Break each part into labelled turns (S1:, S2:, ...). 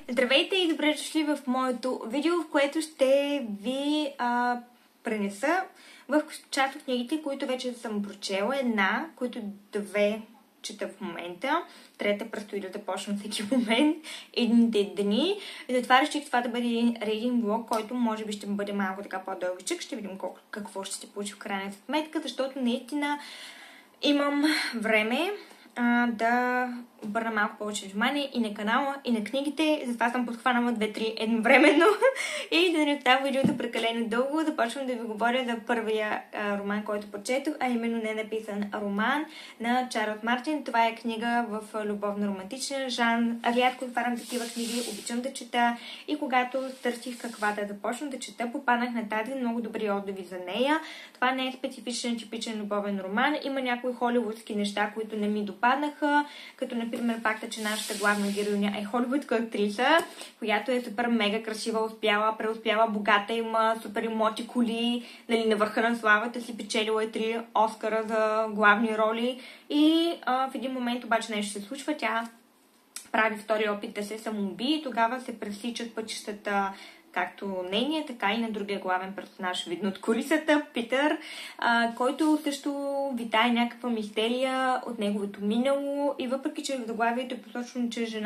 S1: Здравейте и добре дошли в моето видео, в което ще ви пренеса в част от книгите, които вече съм прочела. Една, които две чета в момента. Трета предстои да започна всеки момент, едните дни. И затова реших това да бъде един рейдинг блог, който може би ще бъде малко така по-дългичък. Ще видим какво ще се получи в крайна сметка, защото наистина имам време да обърна малко повече внимание и на канала, и на книгите. Затова съм подхванала 2-3 едновременно. И да не оставя видеото прекалено дълго, започвам да ви говоря за първия роман, който прочетох, а именно ненаписан роман на Чарлз Мартин. Това е книга в любовно-романтичен жанр. Рядко отварям такива книги, обичам да чета и когато търсих каква да започна да чета, попаднах на тази, много добри отзиви за нея. Това не е специфичен, типичен любовен роман. Има някои холивудски неща, които не ми допаднаха, като например факта, че нашата главна героиня е холивудска актриса, която е супер мега красива, преуспяла, богата, има супер имоти, коли, нали, на върха на славата си, печелила е 3 Оскара за главни роли и в един момент обаче нещо се случва, тя прави втори опит да се самоуби и тогава се пресичат пътищата както нейния, така и на другия главен персонаж, видно от корисата, Питър, който също витае някаква мистерия от неговото минало и въпреки, че в заглавието е посочено, че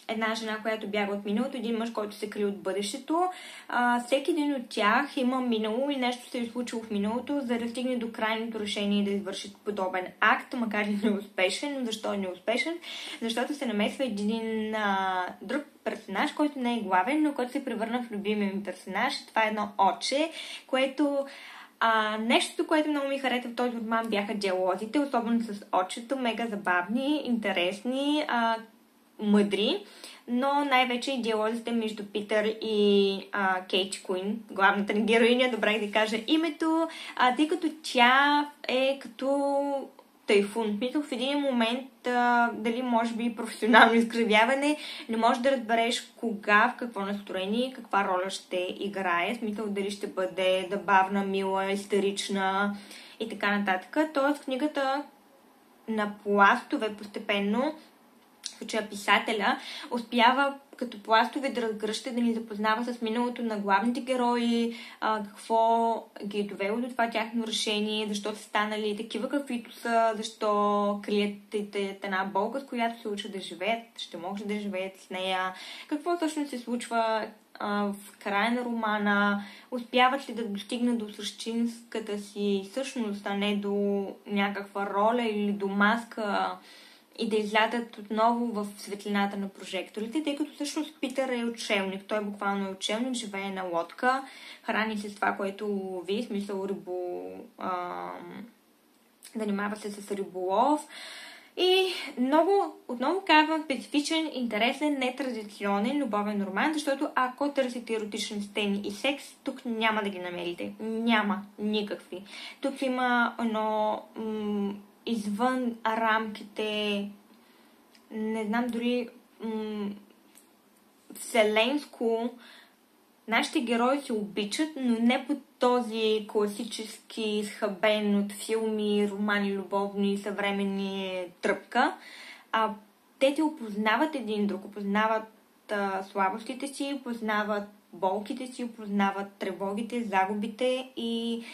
S1: една жена, която бяга от миналото, един мъж, който се крие от бъдещето. Всеки един от тях има минало и нещо се е случило в миналото, за да стигне до крайното решение да извърши подобен акт, макар и неуспешен. Но защо е неуспешен? Защото се намесва един друг персонаж, който не е главен, но който се превърна в любимия ми персонаж. Това е едно отче, което... Нещото, което много ми хареса в този роман, бяха диалозите, особено с отчето, мега забавни, интересни, мъдри, но най-вече и диалозите между Питър и Кейт Куин, главната ни героиня, добре да кажа името, тъй като тя е като тайфун. Мисля, в един момент, дали може би професионално изкривяване, не можеш да разбереш кога, в какво настроение, каква роля ще играе. Смисъл, дали ще бъде забавна, мила, истерична и така нататък. Тоест, книгата на пластове постепенно, че писателя успява като пластове да разгръща, да ни запознава с миналото на главните герои, какво ги е довело до това тяхно решение, защо са станали такива каквито са, защо крият една болка, с която се учат да живеят, ще могат да живеят с нея, какво точно се случва в края на романа, успяват ли да достигнат до същинската си същност, а не до някаква роля или до маска, и да излязат отново в светлината на прожекторите, тъй като всъщност Питър е отшелник. Той буквално е отшелник, живее на лодка, храни се с това, което лови, смисъл занимава се с риболов. И отново казвам, специфичен, интересен, нетрадиционен любовен роман, защото ако търсите еротични сцени и секс, тук няма да ги намерите. Няма никакви. Тук има едно... извън рамките, не знам дори вселенско, нашите герои се обичат, но не по този класически изхабен от филми, романи, любовни, съвременни тръпка. Те те опознават един друг, опознават слабостите си, опознават болките си, опознават тревогите, загубите и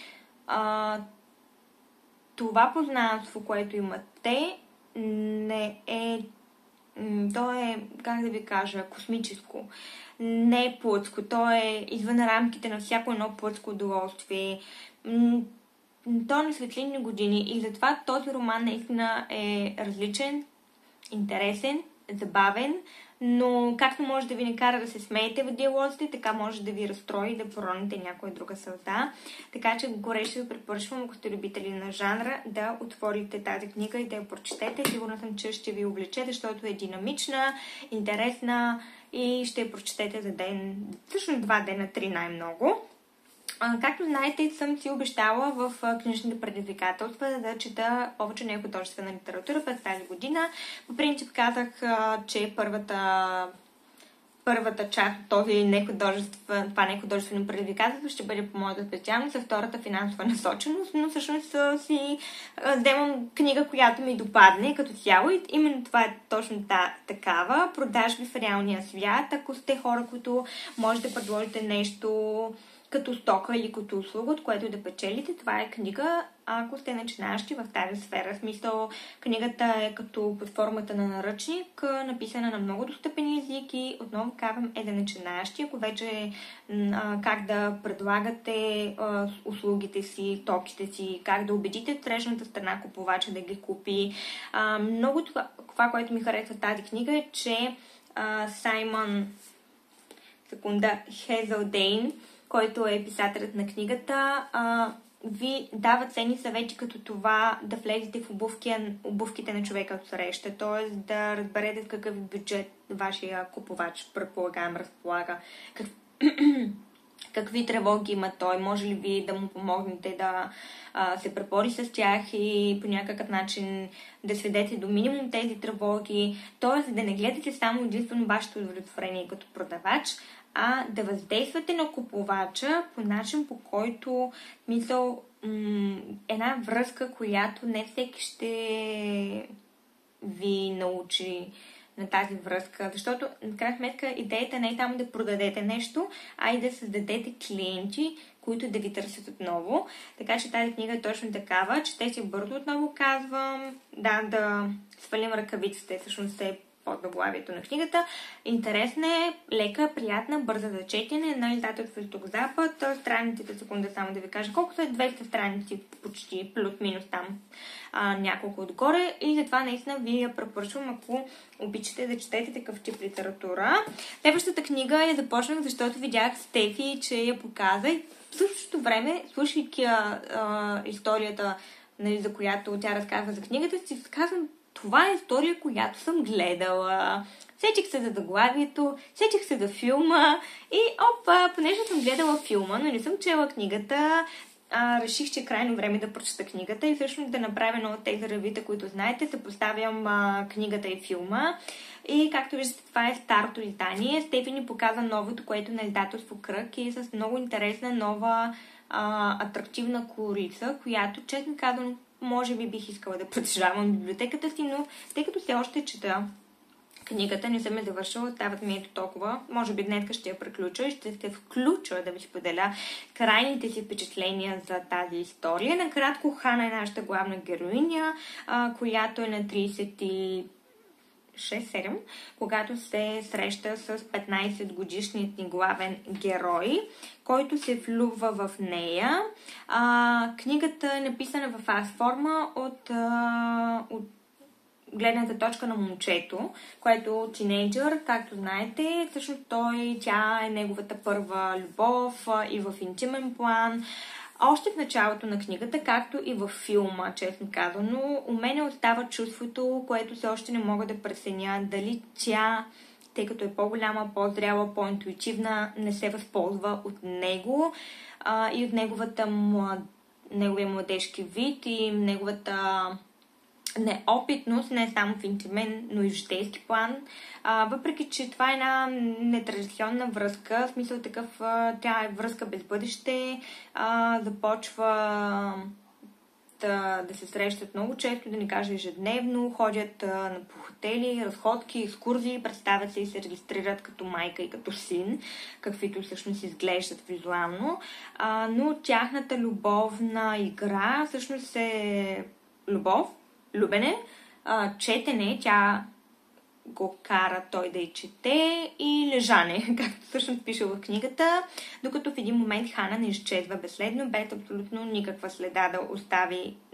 S1: това познанство, което имат те, не е... То е, как да ви кажа, космическо. Не е плътско. То е извън рамките на всяко едно плътско удоволствие. То е на светлинни години. И затова този роман наистина е различен, интересен, забавен, но както може да ви накара да се смеете в диалозите, така може да ви разстрои и да пороните някоя друга сълза. Така че горещо ви препоръчвам, ако сте любители на жанра, да отворите тази книга и да я прочетете. Сигурна съм, че ще ви увлече, защото е динамична, интересна и ще я прочетете за ден, всъщност 2 дена, 3 най-много. Както знаете, съм си обещала в книжните предизвикателства да чета повече първата част от това нехудожествено предизвикателство ще бъде по моята специалност, а втората финансова насоченост, но всъщност си вземам книга, която ми допадне като цяло и именно това е точно такава продажби в реалния свят. Ако сте хора, които може да предложите нещо като стока или като услуга, от което да печелите, това е книга, ако сте начинащи в тази сфера. В смисъл, книгата е като под формата на наръчник, написана на много достъпен език и отново казвам е за начинащи. Ако вече как да предлагате услугите си, токите си, как да убедите срещната страна купувача да ги купи. Много това, което ми харесва в тази книга е, че Саймън Хезелдейн, който е писателят на книгата, ви дава ценни съвети като това да влезете в обувките на човека от среща, т.е. да разберете с какъв бюджет вашия купувач, предполагам, разполага, какви тревоги има той, може ли ви да му помогнете да се пребори с тях и по някакъв начин да сведете до минимум тези тревоги, т.е. да не гледате само единствено вашето удовлетворение като продавач, а да въздействате на купувача по начин, по който една връзка, която не всеки ще ви научи на тази връзка. Защото, на крайна сметка, идеята не е само да продадете нещо, а и да създадете клиенти, които да ви търсят отново. Така че тази книга е точно такава. Четете бързо, отново казвам. Да свалим ръкавиците, всъщност е под заглавието на книгата. Интересна е, лека, приятна, бърза за четене на издателство Изток-Запад. Страниците, секунда само да ви кажа колко са, 200 страници почти, плюс-минус там няколко отгоре и затова наистина ви я препоръчвам, ако обичате да четете такъв тип литература. Следващата книга я започнах, защото видях Стефи, че я показа и в същото време, слушайки историята, за която тя разказва за книгата, си казвам, това е история, която съм гледала. Сетих се за заглавието, сетих се за филма и понеже съм гледала филма, но не съм чела книгата, реших, че е крайно време да прочета книгата и всъщност да направя едно от тези ревюта, които знаете, съпоставям книгата и филма. И както виждате, това е старото издание. Стефи ни показва новото, което е на издателство Кръг и с много интересна, нова, атрактивна колорица, която, честно казвам, може би бих искала да притежавам в библиотеката си, но тъй като все още чета книгата, не съм я завършила, стават ми ето толкова. Може би днес ще я приключа и ще се включа да ви споделя крайните си впечатления за тази история. Накратко, Хана е нашата главна героиня, която е на 36-7, когато се среща с 15-годишният ни главен герой, който се влюбва в нея. Книгата е написана в аз-форма от гледната точка на момчето, което е тинейджър, както знаете. Всъщност тя е неговата първа любов и в интимен план. Още в началото на книгата, както и във филма, честно казано, у мене остава чувството, което все още не мога да преценя дали тя, тъй като е по-голяма, по-зряла, по-интуитивна, не се възползва от него и от неговия младежки вид и неговата неопитност, не само в интимен, но и в житейски план. Въпреки, че това е една нетрадиционна връзка, в смисъл такъв, тя е връзка без бъдеще, започва да се срещат много често, да не кажа ежедневно, ходят по хотели, разходки, екскурзии, представят се и се регистрират като майка и като син, каквито всъщност изглеждат визуално, но тяхната любовна игра всъщност е любов, любене, четене, тя го кара той да й чете и лежане, както всъщност пише в книгата, докато в един момент Хана не изчезва безследно, без абсолютно никаква следа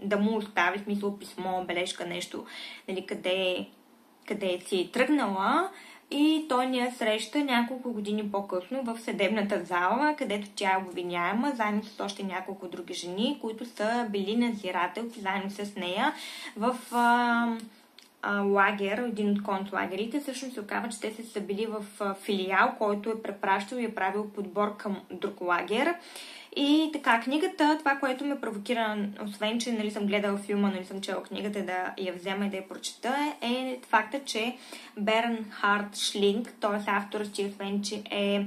S1: да му остави, в смисъл писмо, бележка, нещо, нали, къде си е тръгнала. И той ни я среща няколко години по-късно в съдебната зала, където тя е обвиняема, заедно с още няколко други жени, които са били надзирателки заедно с нея в лагер, един от концлагерите. Всъщност се оказва, че те са били в филиал, който е препращал и е правил подбор към друг лагер. И така, книгата, това, което ме провокира, освен, че нали, съм гледала филма, нали съм чела книгата, да я взема и да я прочета, е факта, че Бернхард Шлинг, т.е. авторът си, освен, че е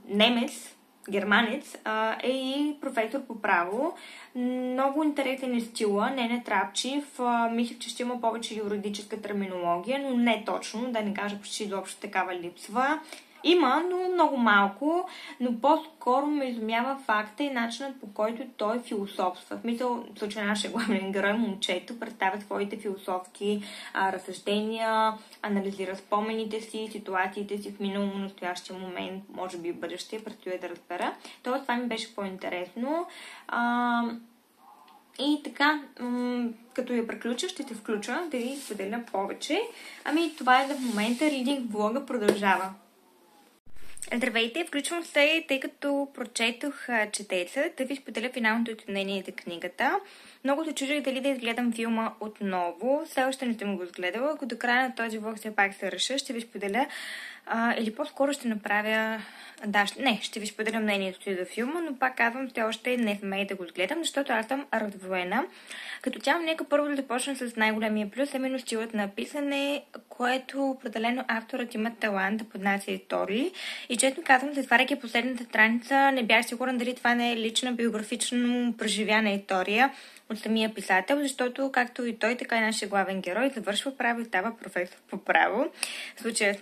S1: немец, германец, е и професор по право. Много интересен е стила, не трапчив. Мислех, че ще има повече юридическа терминология, но не точно, да не кажа почти изобщо такава липсва. Има, но много малко, но по-скоро ме изумява факта и начинът, по който той философства. В смисъл, в случай нашия главен герой, момчето, представя своите философски разсъждения, анализира спомените си, ситуациите си в минало, настоящия момент, може би в бъдеще, предстои да разбера. Тоест, това ми беше по-интересно. И така, като я приключа, ще те включа да ви споделя повече. Това е за момента. Reading влога продължава. Здравейте, включвам се, тъй като прочетох Четеца, да ви споделя финалното изпълнение за книгата. Много се чудих дали да изгледам филма отново. Все още не съм го изгледала. Ако до края на този влог все пак се реша, ще ви споделя или по-скоро ще направя... ще ви споделя мнението си за филма, но пак казвам, все още не смея да го изгледам, защото аз съм раздвоена. Като цяло, нека първо да започна с най-големия плюс, именно стилът на писане, което определено авторът има талант да поднася истории. И честно казвам, затваряйки последната страница, не бях сигурна дали това не е лична биографично преживяна история от самия писател, защото както и той, така и нашия главен герой завършва право и става професор по право. В случая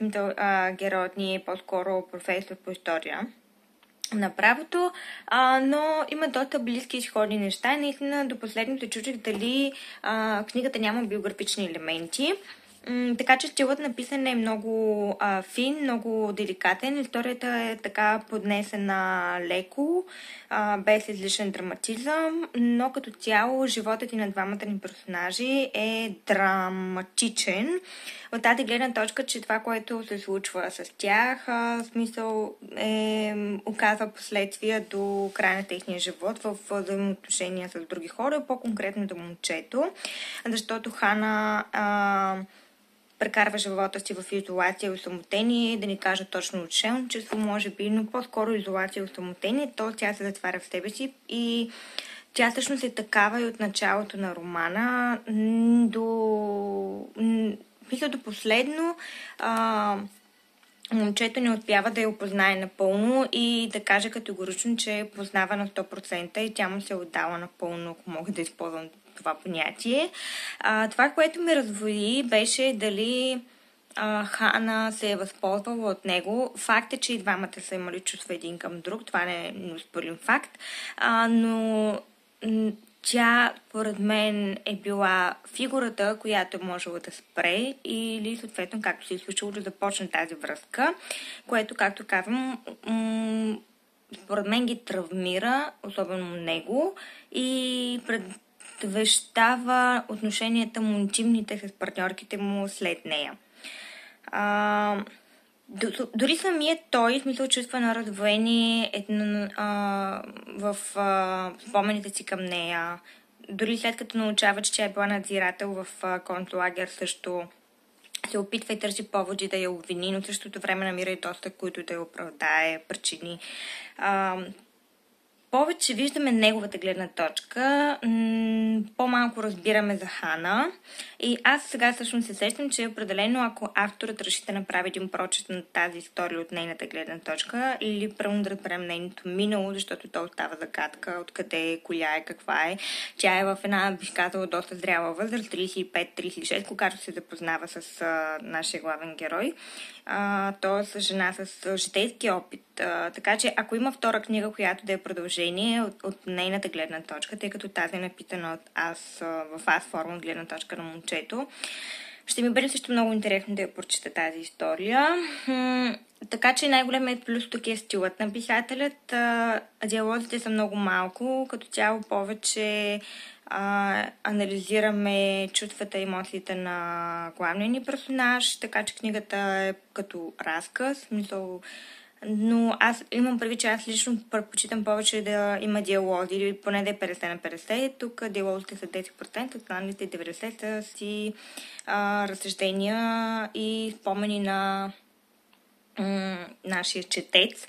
S1: героят ни е по-скоро професор по история на правото, но има доста близки изходни неща и наистина до последното чучих дали книгата няма биографични елементи. Така че стилът на писане е много фин, много деликатен. Историята е така поднесена леко, без излишен драматизъм, но като цяло животът и на двамата ни персонажи е драматичен. От тази гледна точка, че това, което се случва с тях, в смисъл оказва последствия до края на техния живот в взаимоотношения с други хора, по-конкретно до момчето, защото Хана прекарва живота си в изолация и осамотение, да ни кажа точно отшелничество, може би, но по-скоро изолация и осамотение, то тя се затваря в себе си и тя всъщност е такава и от началото на романа до последно. Момчето не успява да я опознае напълно и да каже категорично, че е познава на 100% и тя му се е отдала напълно, ако мога да използвам това понятие. Това, което ме раздвои, беше дали Хана се е възползвала от него. Факт е, че и двамата са имали чувства един към друг. Това не е неоспорим факт. Но тя, поред мен, е била фигурата, която е можела да спре или, съответно, както се е случило, да започне тази връзка, което, както казвам, според мен ги травмира, особено него, и предвещава отношенията му, интимните с партньорките му след нея. Дори самият той, в смисъл, чувства на раздвоение в спомените си към нея. Дори след като научава, че тя е била надзирател в концлагер, също се опитва и търси поводи да я обвини, но в същото време намира и доста, които да я оправдае, причини. Повече виждаме неговата гледна точка, по-малко разбираме за Хана. И аз сега всъщност се сещам, че определено ако авторът реши да направи един прочит на тази история от нейната гледна точка или първо да разберем нейното минало, защото то остава загадка, откъде е, коя е, каква е. Тя е в една, бих казала, доста зряла възраст, 35-36, когато се запознава с нашия главен герой. Т.е. жена с житейски опит. Така че ако има втора книга, която да е продължение от нейната гледна точка, тъй като тази е написана от в аз форма от гледна точка на момчето, ще ми бъде също много интересно да я прочета тази история. Така че най-големият плюс тук е стилът на писателят. Диалозите са много малко, като цяло повече анализираме чувствата и емоциите на главния ни персонаж, така че книгата е като разказ, смисъл Но аз имам предвид, че аз лично предпочитам повече да има диалози, или поне да е 50 на 50. Тук диалозите са 10%, останалите 90% са си разсъждения и спомени на нашия четец.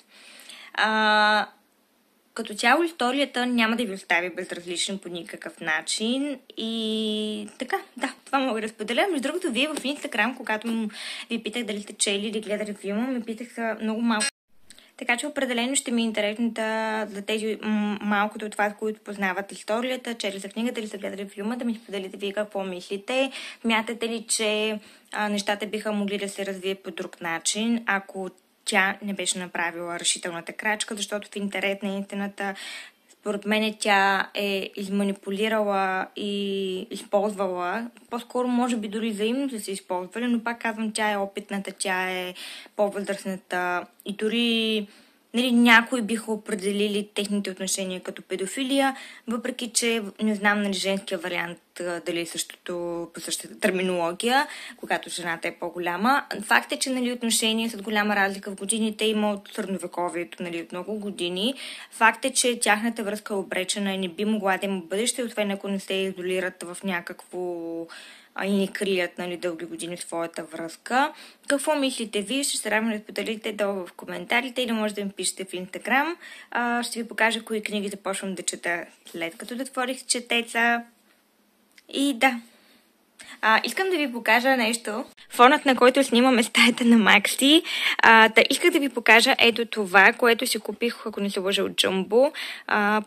S1: Като цяло историята няма да ви остави безразличен по никакъв начин и така, да, това мога да споделя. Между другото, вие в Инстаграм, когато ви питах дали сте чели или гледали филма, ми питах много малко. Така че определено ще ми е интересно за тези малкото от вас, които познават историята, чели са книгата или са гледали филма, да ми споделите вие какво мислите. Смятате ли, че нещата биха могли да се развият по друг начин, ако тя не беше направила решителната крачка, защото в интерес на истината, според мен тя е изманипулирала и използвала, по-скоро може би дори взаимно да се използвали, но пак казвам, тя е опитната, тя е по-възрастната и дори някои биха определили техните отношения като педофилия, въпреки че не знам женския вариант дали е по същата терминология, когато жената е по-голяма. Факт е, че отношения с голяма разлика в годините има от средновековието, от много години. Факт е, че тяхната връзка е обречена и не би могла да има бъдеще, освен ако не се изолират в някакво и не крият дълги години своята връзка. Какво мислите вие? Ще се радвам да споделите долу в коментарите или може да ми пишете в Инстаграм. Ще ви покажа кои книги започвам да чета след като затворих четеца. И да. Искам да ви покажа нещо. Фонът, на който снимаме стаята на Макси. Исках да ви покажа ето това, което си купих, ако не се лъжа, от Джумбо.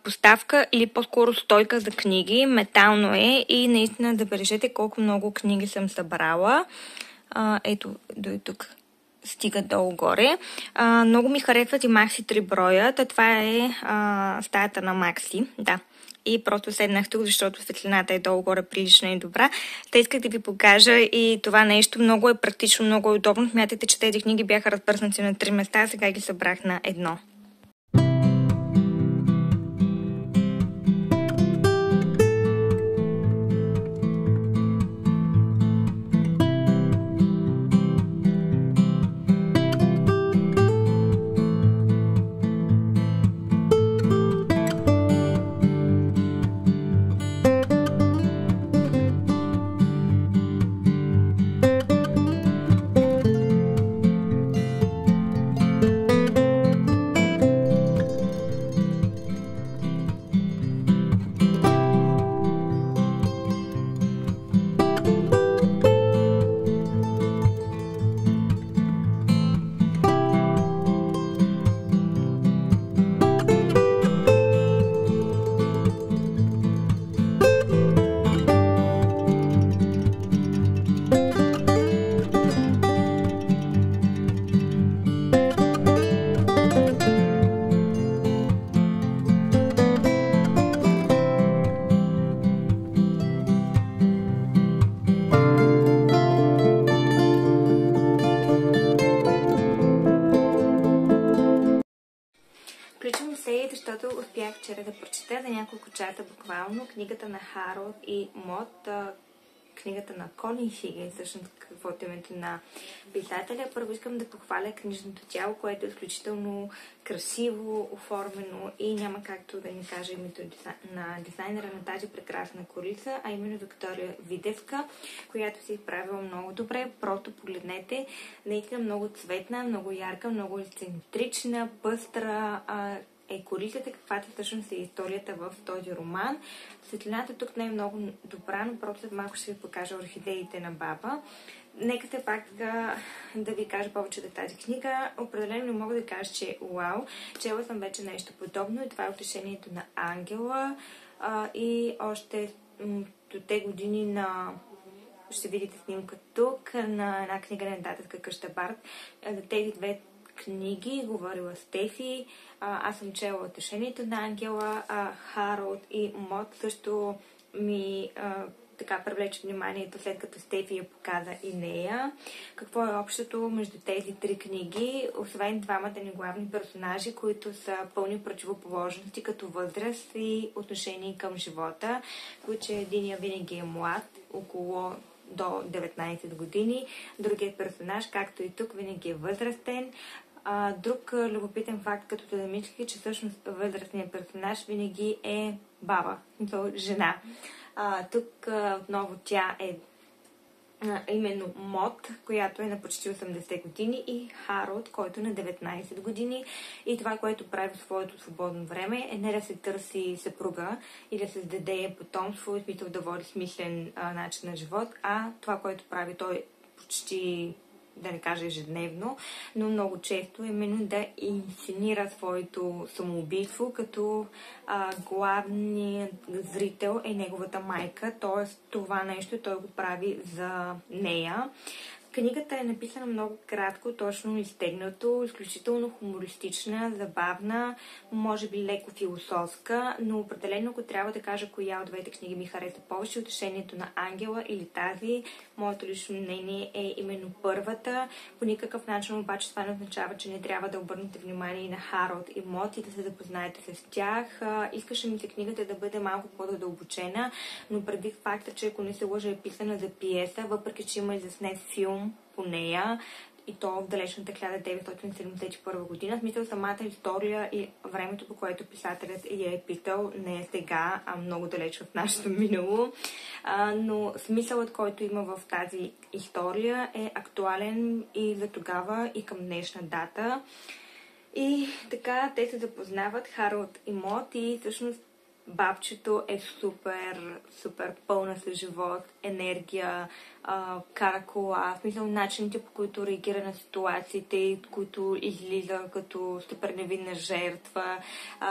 S1: Поставка или по-скоро стойка за книги. Метално е и наистина да бележете колко много книги съм събрала. Ето, до тук. Стига долу-горе. Много ми харесват и Макси 3 броя. Това е стаята на Макси. Да. И просто седнах тук, защото светлината е долу-горе прилична и добра. Исках да ви покажа и това нещо. Много е практично, много е удобно. Смятайте, че тези книги бяха разпръснати на 3 места, сега ги събрах на едно. Включвам се, защото успях вчера да прочета за няколко часа буквално книгата на Харолд и Мод, книгата на Колин Хигинс, всъщност каквото е името на писателя. Първо искам да похваля книжното тяло, което е изключително красиво, оформено и няма както да ни кажа името на дизайнера на тази прекрасна корица, а именно Виктория Видевка, която се изправила много добре. Просто погледнете, наистина много цветна, много ярка, много ексцентрична, пъстра, е корицата, каквато всъщност е историята в този роман. Светлината тук не е много добра, но просто след малко ще ви покажа орхидеите на баба. Нека те пак да ви кажа повече за тази книга. Определено не мога да кажа, че вау. Чела съм вече нещо подобно и това е Утешението на Ангела. И още до те години ще видите снимка тук на една книга на издателска къща Барт. За тези две книги говорила Стефи. Аз съм чела Утешението на Ангела, Харолд и Мод също ми така привлече вниманието, след като Стефи я показа и нея. Какво е общото между тези три книги, освен двамата ни главни персонажи, които са пълни противоположности като възраст и отношение към живота, които единия винаги е млад, около до 19 години. Другият персонаж, както и тук, винаги е възрастен. Друг любопитен факт, като да замислих, е, че всъщност възрастният персонаж винаги е баба, жена. Тук отново тя е именно Мод, която е на почти 80 години, и Харолд, който е на 19 години. И това, което прави в своето свободно време, е не да се търси съпруга и да създаде потомство, в смисъл да води смислен начин на живот, а това, което прави той почти, да не кажа ежедневно, но много често именно да инсценира своето самоубийство, като главният зрител е неговата майка, т.е. това нещо той го прави за нея. Книгата е написана много кратко, точно изтегнато, изключително хумористична, забавна, може би леко философска, но определено, ако трябва да кажа коя от двете книги ми хареса повече, Утешението на ангела или тази, моето лично мнение е именно първата. По никакъв начин обаче това не означава, че не трябва да обърнете внимание и на Харолд и Мод и да се запознаете с тях. Искаше ми се книгата да бъде малко по-задълбочена, но предвид факта, че ако не се лъжа е писана за пиеса, въпреки че има и заснет филм по нея, и то в далечната 1971 година. В смисъл, самата история и времето, по което писателят я е питал, не е сега, а много далеч в нашето минало. Но смисълът, който има в тази история, е актуален и за тогава, и към днешна дата. И така те се запознават, Харолд и Мод, и всъщност бабчето е супер пълна с живот, енергия, кара кола, в смисъл начините, по които реагира на ситуациите, които излиза като супер невинна жертва,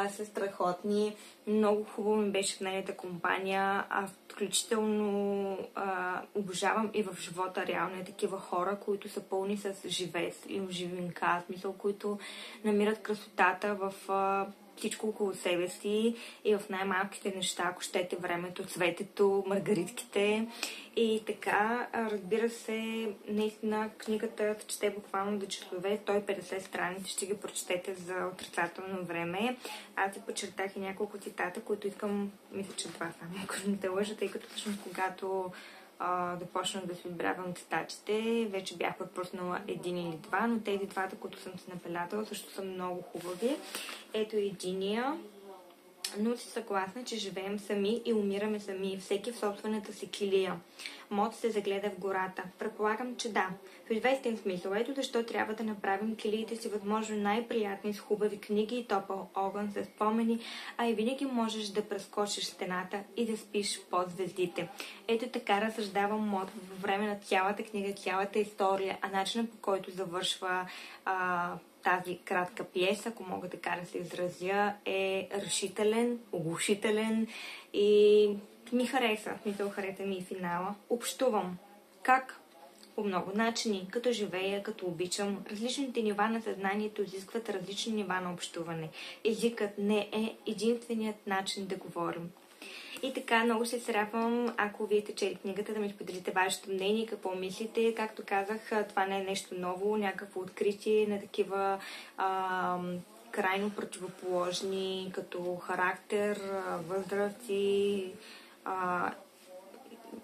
S1: са страхотни. Много хубаво ми беше в нейната компания, включително обожавам и в живота реално такива хора, които са пълни с живец и оживинка, в смисъл, които намират красотата в всичко около себе си и в най-малките неща, ако щете, времето, цветето, маргаритките. И така, разбира се, наистина книгата се чете буквално до часове, 150 страници, ще ги прочетете за отрицателно време. Аз си подчертах и няколко цитата, които искам, мисля, че това само, ако не те лъжа, тъй като всъщност когато да почнах да си отбелявам цитатите, вече бях пропуснала един или два, но тези двата, които съм си набелязала, също са много хубави. Ето единия. Но си съгласна, че живеем сами и умираме сами, всеки в собствената си килия. Мод се загледа в гората. Предполагам, че да. В известен смисъл. Ето защо трябва да направим килиите си възможно най-приятни с хубави книги и топъл огън за спомени, а и винаги можеш да прескочиш стената и да спиш под звездите. Ето така разсъждава Мод във време на цялата книга, цялата история, а начинът, по който завършва тази кратка пиеса, ако мога така да се изразя, е решителен, оглушителен и ми хареса. Мисля, хареса ми и финала. Общувам. Как? По много начини. Като живея, като обичам. Различните нива на съзнанието изискват различни нива на общуване. Езикът не е единственият начин да говорим. И така, много се срадвам, ако вие сте чели книгата, да ми споделите вашето мнение, какво мислите. Както казах, това не е нещо ново, някакво откритие на такива крайно противоположни като характер, възраст и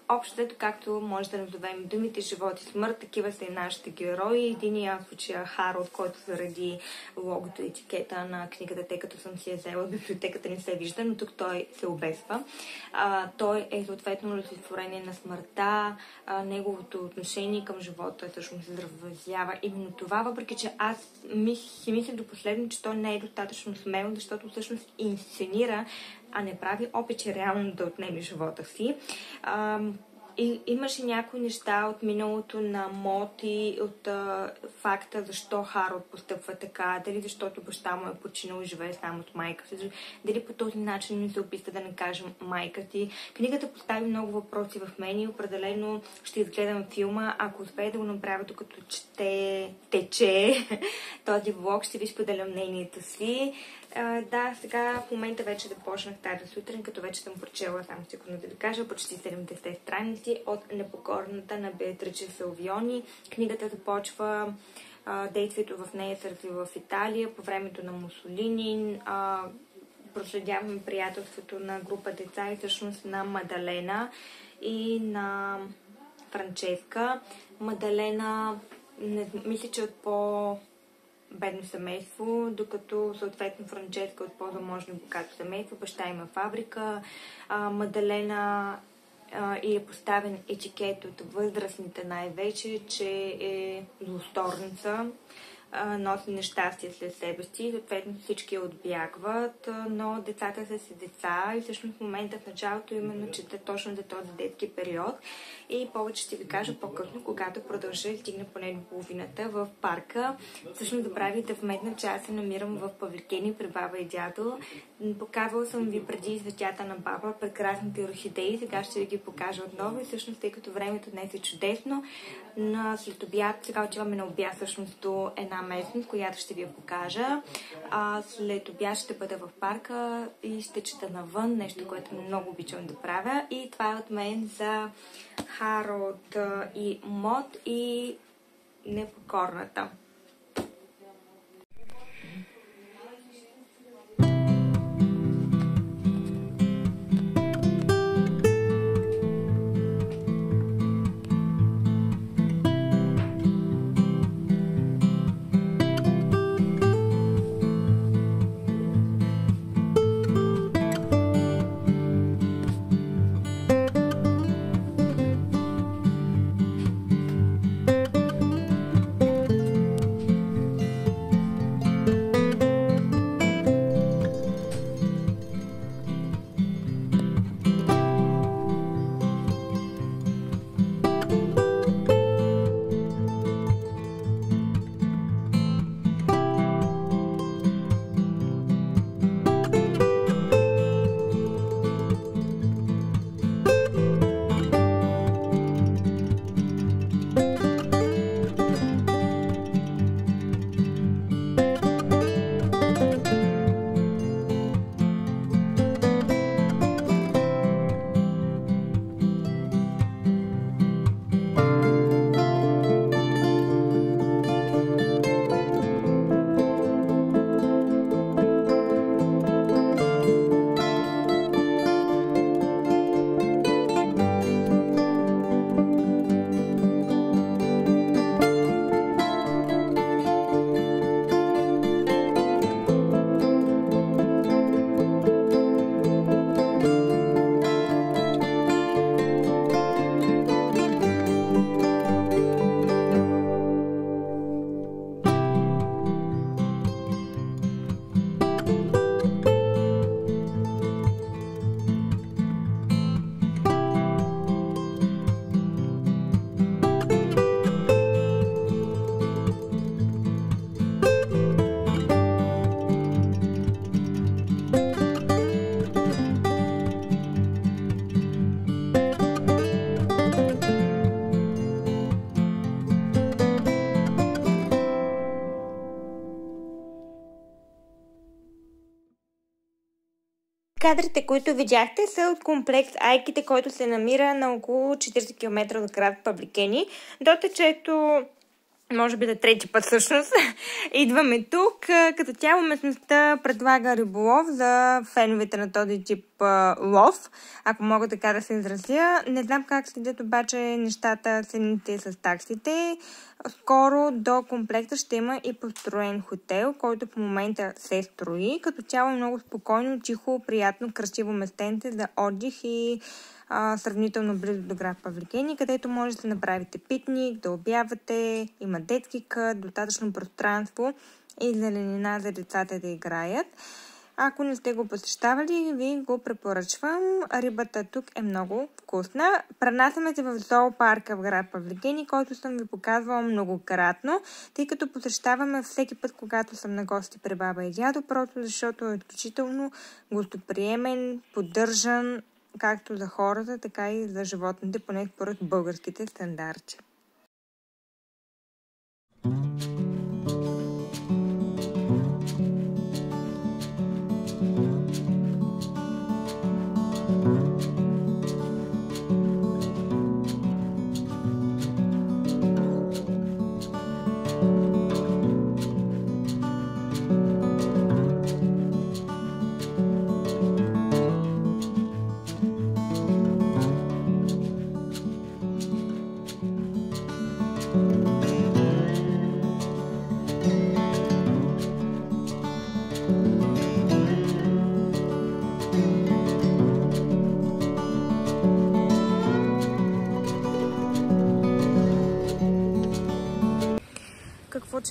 S1: общо, както може да назовем думите живот и смърт, такива са и нашите герои. Единия в случая Харолд, който заради логото и етикета на книгата, тъй като съм си я взела в библиотеката, не се вижда, но тук той се обесва. Той е съответно олицетворение на смъртта, неговото отношение към живота всъщност се изразява именно това, въпреки че аз си мисля до последно, че той не е достатъчно смел, защото всъщност инсценира, а не прави опити реално да отнеме живота си. И имаше някои неща от миналото на Мод и от факта защо Харолд постъпва така, дали защото баща му е починал и живее само от майка си, дали по този начин не се описа да не кажем майка си. Книгата постави много въпроси в мен и определено ще изгледам филма. Ако успея да го направя докато тече този влог, ще ви споделя мнението си. Да, сега в момента вече започнах тази сутрин, като вече съм прочела, само секунда да ви кажа, почти 70 страници от Непокорната на Беатриче Салвиони. Книгата започва, действието в нея се развива в Италия по времето на Мусолини. Проследяваме приятелството на група деца и всъщност на Мадалена и на Франческа. Мадалена, мисля, че от бедно семейство, докато съответно Франческа от по-заможно и богато семейство, баща има фабрика, Мадалена и е поставен етикет от възрастните най-вече, че е злосторница, носи нещастие след себе си, съответно всички я отбягват, но децата са си деца и всъщност в момента в началото именно чета точно за този детски период и повече ще ви кажа по-късно, когато продължа и стигна поне до половината в парка. Всъщност забравих да вметна, че аз се намирам в Павликени при баба и дядо. Показвала съм ви преди цветята на баба, прекрасните орхидеи, сега ще ви ги покажа отново и всъщност, тъй като времето днес е чудесно, след обяд, сега отиваме на обяд всъщност до една местност, която ще ви я покажа. След обяд ще бъда в парка и ще чета навън, нещо, което много обичам да правя. И това е от мен за Харолд и Мод и Непокорната. Кадрите, които видяхте, са от комплекс Айките, който се намира на около 40 км от град Павликени. До течето, може би да трети път всъщност, идваме тук. Като цяло местността предлага риболов за феновете на този тип лов, ако мога така да се изразя. Не знам как следят обаче нещата, цените с таксите. Скоро до комплекта ще има и построен хотел, който в момента се строи. Като цяло е много спокойно, тихо, приятно, красиво местенце за отдих и сравнително близо до град Павликени, където може да се направите пикник, да обявате, има детски кът, достатъчно пространство и зеленина за децата да играят. Ако не сте го посещавали, ви го препоръчвам. Рибата тук е много вкусна. Пренасяме се в зоопарка в град Павликени, който съм ви показвала многократно, тъй като посещаваме всеки път, когато съм на гости при баба и дядо, просто защото е изключително гостоприемен, поддържан, както за хората, така и за животните, поне според българските стандарти.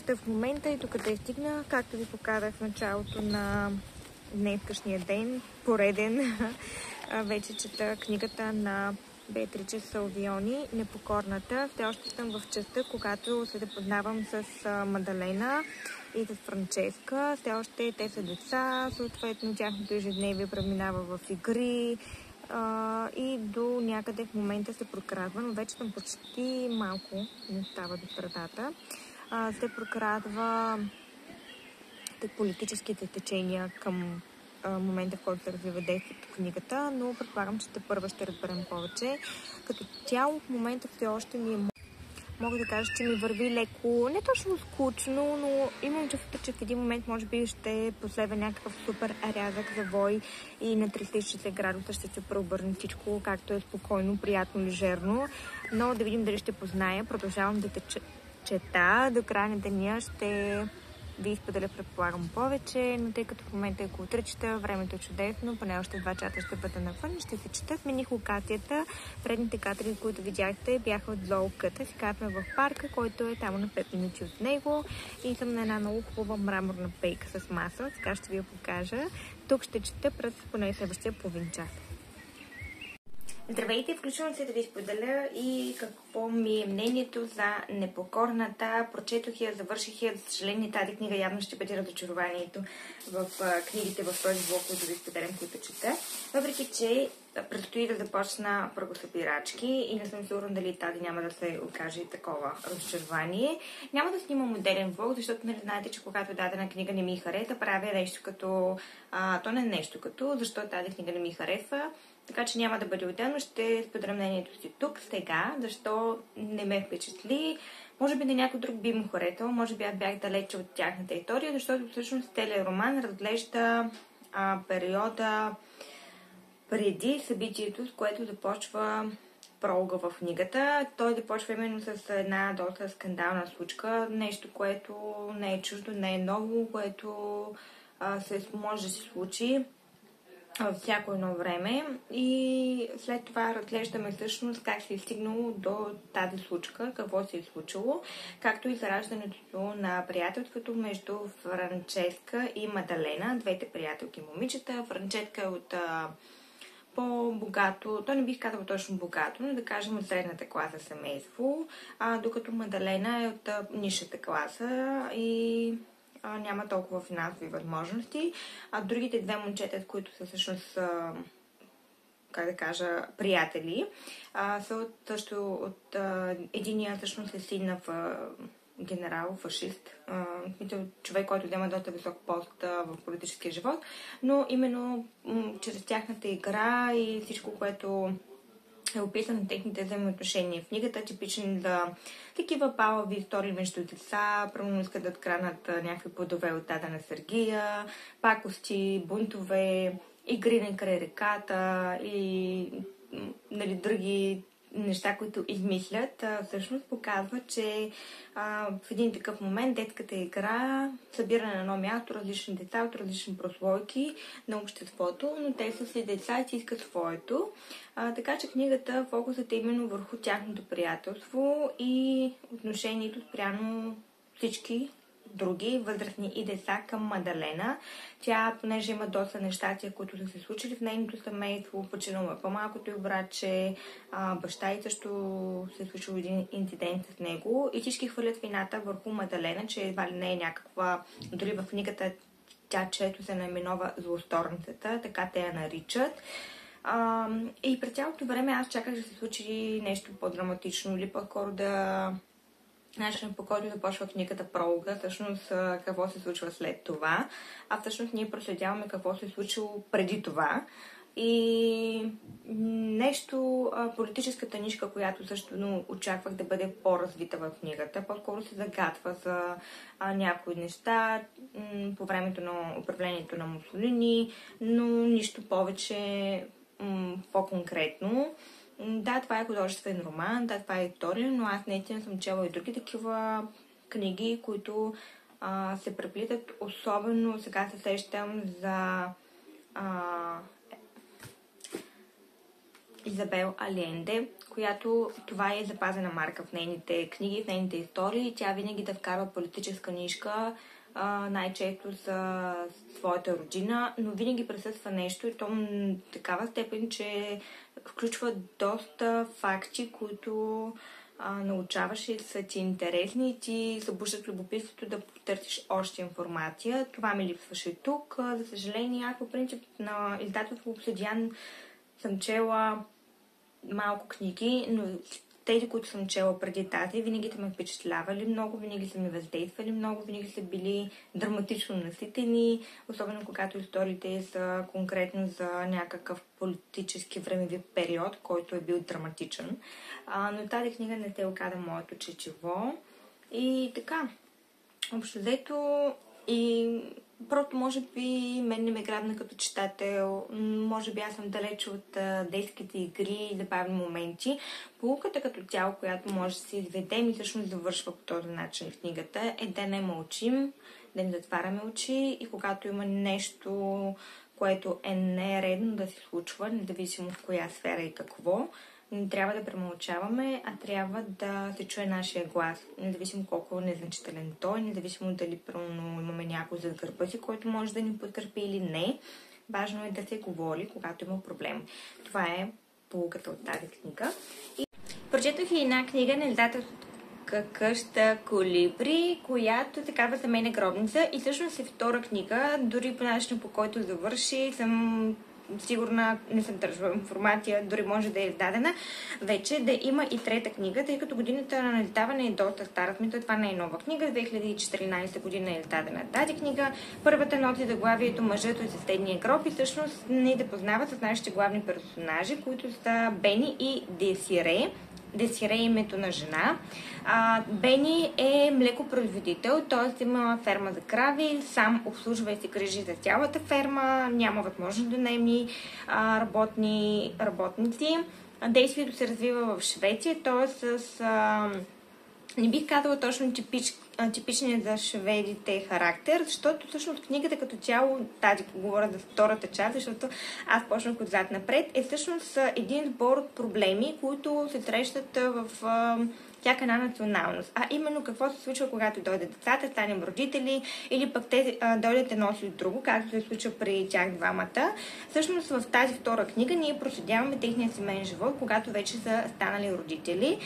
S1: чета в момента и докъде стигна, както ви показах в началото на днескашния ден, пореден. Вече чета книгата на Беатриче Салвиони "Непокорната". Все още съм в частта, когато се запознавам с Мадалена и с Франческа. Все още те са деца, съответно тяхното ежедневие преминава в игри и до някъде в момента се прокрадва, но вече съм почти малко, не става до средата. Се прокрадва политическите течения към момента, в който се развива действието в книгата, но предполагам, че първа ще разберем повече. Като цяло в момента все още мога да кажа, че ми върви леко, не точно скучно, но имам чувството, че в един момент може би ще последва някакъв супер рязък завой и на 360 градуса ще се преобърне всичко, както е спокойно, приятно, лежерно. Но да видим дали ще позная. Продължавам да те чета. До края на деня ще ви споделя, предполагам, повече, но тъй като в момента е около 3 часа, времето е чудесно, поне още 2 часа ще бъда навън, ще се чета. Смених локацията. Предните кадри, които видяхте, бяха от зоокъта. Сега сме в парка, който е там на 5 минути от него и съм на една много хубава мраморна пейка с маса. Сега ще ви я покажа. Тук ще чета през поне следващия половин час. Здравейте, включвам се да ви споделя и какво ми е мнението за "Непокорната". Прочетох я, завърших я. За съжаление, тази книга явно ще бъде разочарованието в книгите в този блок, които ви споделям, които чета. Въпреки че предстои да започна "Пръгосъбирачки" и не съм сигурна дали тази няма да се окаже такова разочарование. Няма да снимам отделен влог, защото нали знаете, че когато дадена книга не ми хареса, правя нещо като... то не е нещо като, защо тази книга не ми харесва. Така че няма да бъде отделно, ще споделя мнението си тук, сега, защо не ме впечатли. Може би на някой друг би му харесал, може би аз бях далече от тяхната история, защото всъщност целият роман разглежда периода преди събитието, с което започва пролога в книгата. Той започва именно с една доста скандална случка, нещо, което не е чуждо, не е ново, което може да се случи във всяко едно време и след това разглеждаме всъщност как се е стигнало до тази случка, какво се е случило, както и зараждането на приятелството между Франческа и Мадалена, двете приятелки момичета. Франческа е от по-богато, то не бих казала точно богато, но да кажем от средната класа семейство, докато Мадалена е от нисшата класа и няма толкова финансови възможности. Другите две момчета, които са всъщност, как да кажа, приятели, са единия всъщност е син на генерал, фашист, човек, който взема доста висок пост в политическия живот, но именно чрез тяхната игра и всичко, което е описано на техните взаимоотношения в книгата, типични за такива палави истории между деца, правилно искат да откранат някакви плодове от дадена сергия, пакости, бунтове, игри на край реката и нали, други неща, които измислят, всъщност показва, че в един такъв момент детската игра събира на едно място различни деца от различни прослойки на обществото, но те са си деца и си искат своето. Така че книгата фокусът е именно върху тяхното приятелство и отношението спрямо всички други възрастни и деца към Мадалена. Тя, понеже има доста нещастия, които са се случили в нейното семейство, починало е по-малкото и братче, баща и също се е случил един инцидент с него и всички хвърлят вината върху Мадалена, че едва ли не е някаква, дори в книгата тя често се наименова злосторницата, така те я наричат. И през цялото време аз чаках да се случи нещо по-драматично или по-скоро начинът, по който започва книгата пролога, всъщност какво се случва след това, а всъщност ние проследяваме какво се е случило преди това. И нещо, политическата нишка, която също очаквах да бъде по-развита в книгата, по-скоро се загатва за някои неща по времето на управлението на Мусолини, но нищо повече по-конкретно. Да, това е художествен роман, да, това е история, но аз наистина съм чела и други такива книги, които се преплитат. Особено сега се сещам за Изабел Аленде, която това е запазена марка в нейните книги, в нейните истории. Тя винаги да вкарва политическа нишка, най-често за своята родина, но винаги присъства нещо и то в такава степен, че включва доста факти, които научаваш и са ти интересни и ти събуждат любопитството да потърсиш още информация. Това ми липсваше тук. За съжаление, аз по принцип на издателство Обсидиан съм чела малко книги, но тези, които съм чела преди тази, винаги са ме впечатлявали много, винаги са ми въздействали много, винаги са били драматично наситени, особено когато историите са конкретно за някакъв политически времеви период, който е бил драматичен. Но тази книга не се оказа моето четиво. И така, общо взето и просто може би мен не ме грабна като читател, може би аз съм далеч от детските игри и забавни моменти. Полуката като цяло, която може да се изведем и всъщност завършва по този начин в книгата, е да не мълчим, да не затваряме очи и когато има нещо, което е нередно да се случва, независимо в коя сфера и какво, не трябва да премълчаваме, а трябва да се чуе нашия глас. Независимо колко е незначителен той, независимо дали пълно имаме някой зад гърба си, който може да ни подкрепи или не. Важно е да се говори, когато има проблем. Това е поуката от тази книга. И прочетох и една книга на издателството къща Колибри, която такава за мен е гробница и всъщност е втора книга, дори по начина по който завърши съм сигурна, не съм търсила информация, дори може да е издадена вече, да има и трета книга, тъй като годината на издаване е доста стара. Смисъл, това не е нова книга, 2014 година е издадена тази книга. Първата ноти заглавието Мъжът от съседния гроб и всъщност ни да познават с нашите главни персонажи, които са Бени и Десире. Десире е името на жена. Бени е млекопроизводител, т.е. има ферма за крави, сам обслужва и се грижи за цялата ферма, няма възможност да наеми работници. Действието се развива в Швеция, т.е. с не бих казала точно типичният за шведите характер, защото всъщност книгата като цяло, тази говоря за втората част, защото аз почнах отзад напред, е всъщност един сбор от проблеми, които се срещат в всяка една националност. А именно какво се случва, когато дойдат децата, станем родители или пък те дойдат едно след друго, както се случва при тях двамата. Всъщност в тази втора книга ние проследяваме техния семейен живот, когато вече са станали родители.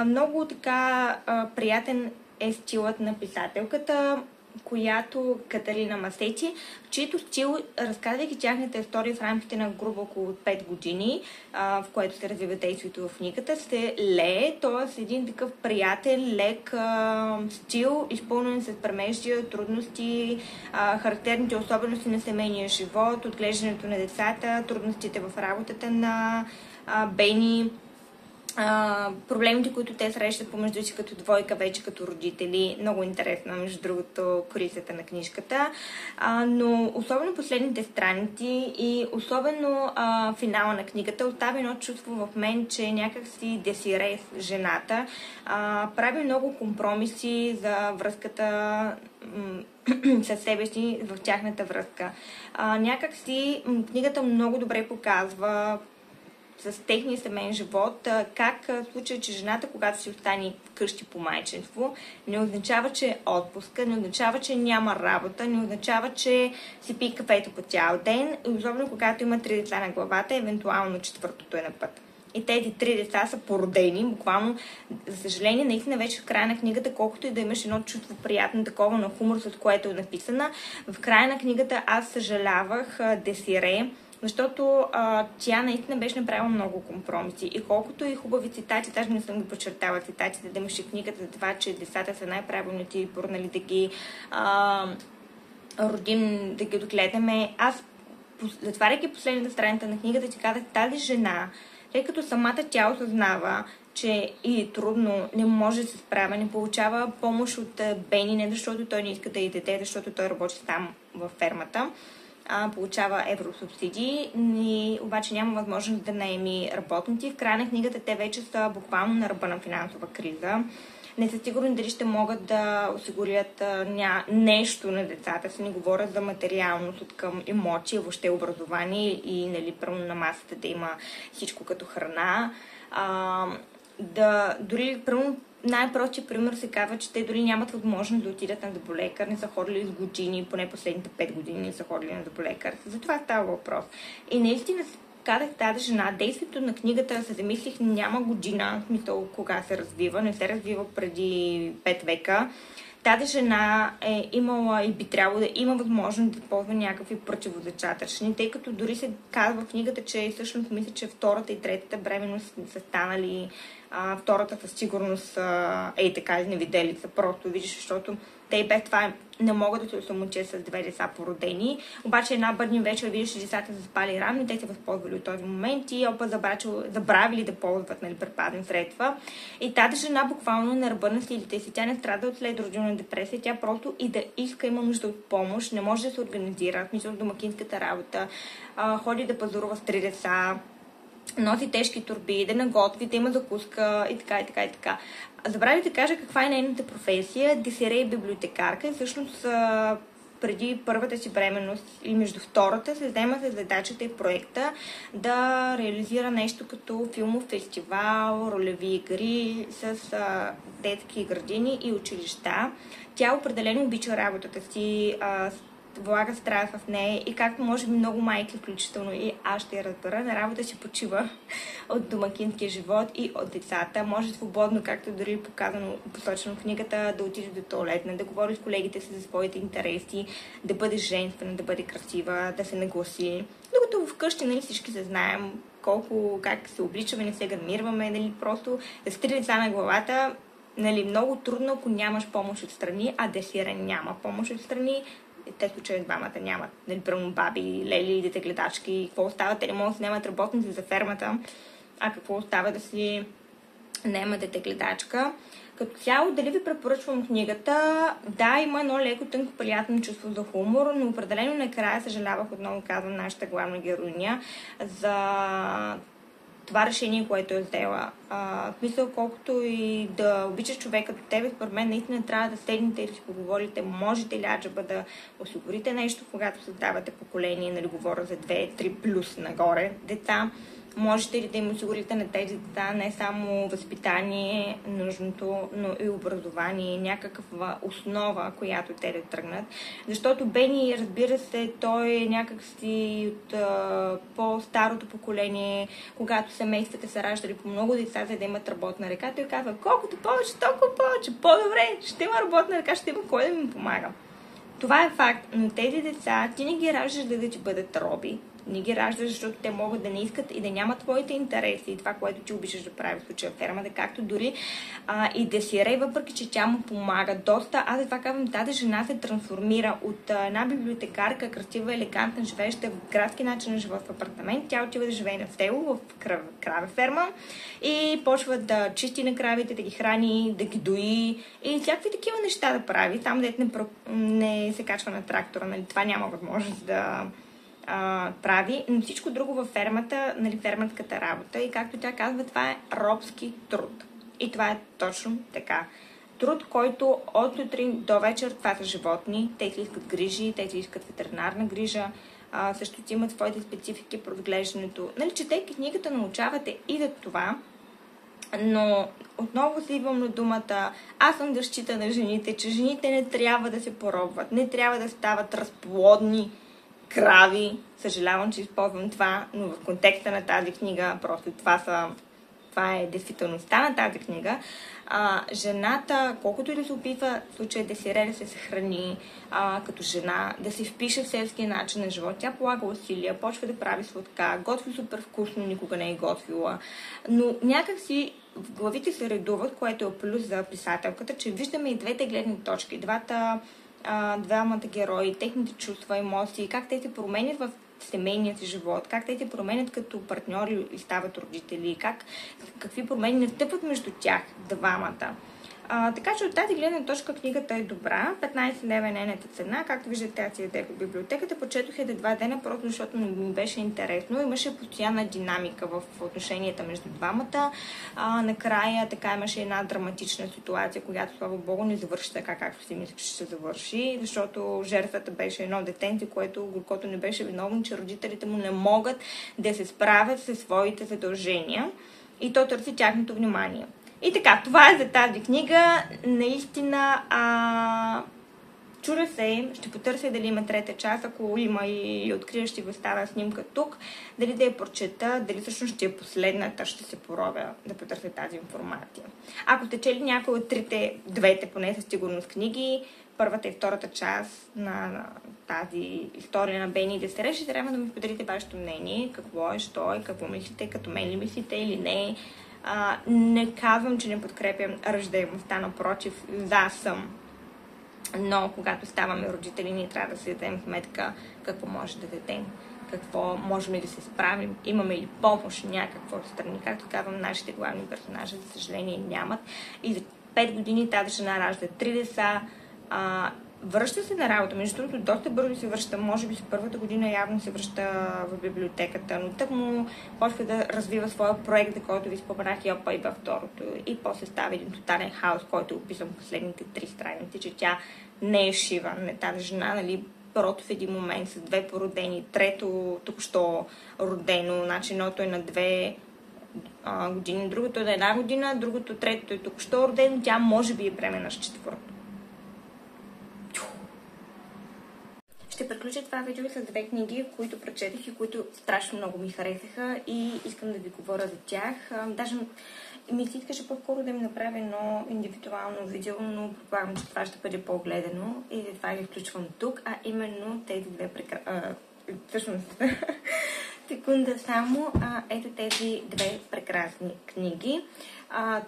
S1: Много така приятен е стилът на писателката, която Катарина Масети, в чието стил, разказвайки тяхната история в рамките на грубо около 5 години, в което се развива действието в книгата, се лее, т.е. един такъв приятен, лек стил, изпълнен с премеждия, трудности, характерните особености на семейния живот, отглеждането на децата, трудностите в работата на Бени, проблемите, които те срещат помежду си като двойка, вече като родители. Много интересна, между другото, корицата на книжката. Но особено последните страници и особено финала на книгата оставя едно чувство в мен, че някакси Десире, жената, прави много компромиси за връзката със себе си в тяхната връзка. Някакси книгата много добре показва с техния семейен живот, как в случая, че жената, когато си остане вкъщи по майчинство, не означава, че е отпуска, не означава, че няма работа, не означава, че си пие кафето по цял ден, и особено когато има 3 деца на главата, евентуално четвъртото е на път. И тези 3 деца са породени, буквално, за съжаление, наистина вече в края на книгата, колкото и да имаш едно чувство приятно такова на хумор, с което е написана, в края на книгата аз съжалявах Десире, защото тя наистина беше направила много компромиси. И колкото и хубави цитати, даже не съм го подчертала цитатите, да имаше книгата за това, че децата са най-правилните избор, нали, да ги родим, да ги отгледаме. Аз, затваряйки последната страница на книгата, ти казах, тази жена, тъй като самата тя осъзнава, че и е трудно, не може да се справя, не получава помощ от Бени, не защото той не иска да й даде, защото той работи там във фермата, получава евросубсидии, и обаче няма възможност да наеми работници. В края на книгата те вече са буквално на ръба на финансова криза. Не са сигурни дали ще могат да осигурят нещо на децата си. Не говоря за материалност от към имоти, въобще образование и, нали, първо на масата да има всичко като храна. Дори най-простия пример се казва, че те дори нямат възможност да отидат на зъболекар, не са ходили с години, поне последните 5 години не са ходили на зъболекар. За това става въпрос. И наистина казах тази жена, действието на книгата, се замислих, няма година, в смисъл кога се развива, не се развива преди 5 века. Тази жена е имала и би трябвало да има възможност да ползва някакви противозачатъчни, тъй като дори се казва в книгата, че всъщност мисля, че втората и третата бременност са станали, втората със сигурност така изневиделица, просто виждаш, защото те и без това не могат да се осъмочат с 2 деца породени. Обаче една бъдни вечер виждаш, че децата са спали рано, те се възползвали от този момент и опа забравили да ползват предпазни средства. И тази жена буквално на ръба на силите си. Тя не страда от следродилна депресия, тя просто и да иска, има нужда от помощ, не може да се организира, в смисъл домакинската работа, ходи да пазарува с 3 деца, носи тежки торби, да наготви, да има закуска и така, и така, и така. Забравих да кажа каква е нейната професия. Десире е библиотекарка и всъщност преди първата си бременност или между втората се взема за задачата и проекта да реализира нещо като филмов фестивал, ролеви игри с детски градини и училища. Тя определено обича работата си, влага страх в нея и както може би много майки, включително и аз ще я разбера, на работа си почива от домакинския живот и от децата. Може свободно, както дори посочено в книгата, да отиде до тоалетна, да говори с колегите си за своите интереси, да бъде женствена, да бъде красива, да се нагласи. Докато вкъщи, нали, всички се знаем как се обличаме, не се грамираме, нали, просто да с 3 деца на главата, нали, много трудно, ако нямаш помощ от страни, а Десире няма помощ от страни. Те случаи двамата нямат, нали, прямо баби, лели, детегледачки, какво остава, те не могат да си наемат работници за фермата, а какво остава да си наема детегледачка. Като цяло, дали ви препоръчвам книгата? Да, има едно леко тънко приятно чувство за хумор, но определено накрая съжалявах, отново казвам, нашата главна героиня за това решение, което е взела. В смисъл, колкото и да обичаш човека до тебе, според мен наистина трябва да седнете и да си поговорите, можете ли аджаба да осигурите нещо, когато създавате поколение, нали, говоря за 2-3 плюс нагоре деца. Можете ли да им осигурите на тези деца не само възпитание нужното, но и образование, някаква основа, която те да тръгнат. Защото Бени, разбира се, той е някакси от по-старото поколение, когато семействата са раждали по много деца, за да имат работна ръка. Той казва, колкото повече, толкова повече, по-добре, ще има работна ръка, ще има кой да ми помага. Това е факт, но тези деца ти не ги раждаш да ти бъдат роби. Не ги раждаш, защото те могат да не искат и да нямат твоите интереси и това, което ти обичаш да прави в случая фермата, както дори и Десире, въпреки че тя му помага доста. Аз това казвам, тази жена се трансформира от една библиотекарка, красива, елегантна, живееща в градски начин на живот в апартамент. Тя отива да живее на село, в краве ферма и почва да чисти на кравите, да ги храни, да ги дои и всякакви такива неща да прави. Там, дето не се качва на трактора, нали, това няма възможност да прави, но всичко друго във фермата, нали, фермерската работа и както тя казва, това е робски труд. И това е точно така. Труд, който от сутрин до вечер, това са животни, те си искат грижи, те си искат ветеринарна грижа, също си имат своите специфики по отглеждането. Нали, четейки книгата, научавате и за това, но отново си идвам на думата, аз съм защита на жените, че жените не трябва да се поробват, не трябва да стават разплодни крави. Съжалявам, че използвам това, но в контекста на тази книга просто това е действителността на тази книга. Жената, колкото и да се опитва в случая Десире да се съхрани като жена, да се впише в селския начин на живот, тя полага усилия, почва да прави сладка, готви супер вкусно, никога не е готвила, но някакси в главите се редуват, което е плюс за писателката, че виждаме и двете гледни точки, двамата герои, техните чувства, емоции, как те се променят в семейния си живот, как те се променят като партньори и стават родители, какви промени настъпват между тях двамата. Така че от тази гледна точка книгата е добра. 15 лева е нейната цена. Както виждате, аз седях в библиотеката. Почетох я 2 дена, просто защото ми беше интересно. Имаше постоянна динамика в отношенията между двамата. Накрая така имаше една драматична ситуация, която, слава Богу, не завърши така, както си мислех, че ще завърши, защото жертвата беше едно детенце, което не беше виновно, че родителите му не могат да се справят със своите задължения. и то търси тяхното внимание. И така, това е за тази книга. Наистина, чудя се, ще потърся дали има трета част, ако има и открия, ще ви оставя снимка тук, дали да я прочета, дали всъщност ще е последната, ще се поробя да потърся тази информация. Ако сте чели някои от двете поне със сигурност книги, първата и втората част на тази история на Бени и Десере, ще трябва да ми споделите вашето мнение, какво е, що е, какво мислите, като мен ли мислите или не. Не казвам, че не подкрепям раждаемостта, напротив, за съм. Но когато ставаме родители, ние трябва да си дадем сметка какво може да дадем, какво можем да се справим, имаме ли помощ някакво от страни. Както казвам, нашите главни персонажи, за съжаление, нямат. И за 5 години тази жена ражда 3 деца, връща се на работа. Между другото, доста бързо се връща. Може би с първата година явно се връща в библиотеката, но тък му почва да развива своя проект, за който ви споменах и опа и във второто. И после става един тотален хаос, който описвам в последните 3 страници, че тя не е шива. Не тази жена, нали, първото в един момент с 2 породени, трето току-що родено, значи едното е на 2 години, другото е на 1 година, другото, третото е току-що родено, тя може би е бременна с 4-то. Ще приключа това видео с 2 книги, които прочетох и които страшно много ми харесаха и искам да ви говоря за тях. Даже ми се искаше по-скоро да ми направя едно индивидуално видео, но предполагам, че това ще бъде по-гледано и затова ги включвам тук, а именно тези 2 всъщност, секунда само, ето тези 2 прекрасни книги.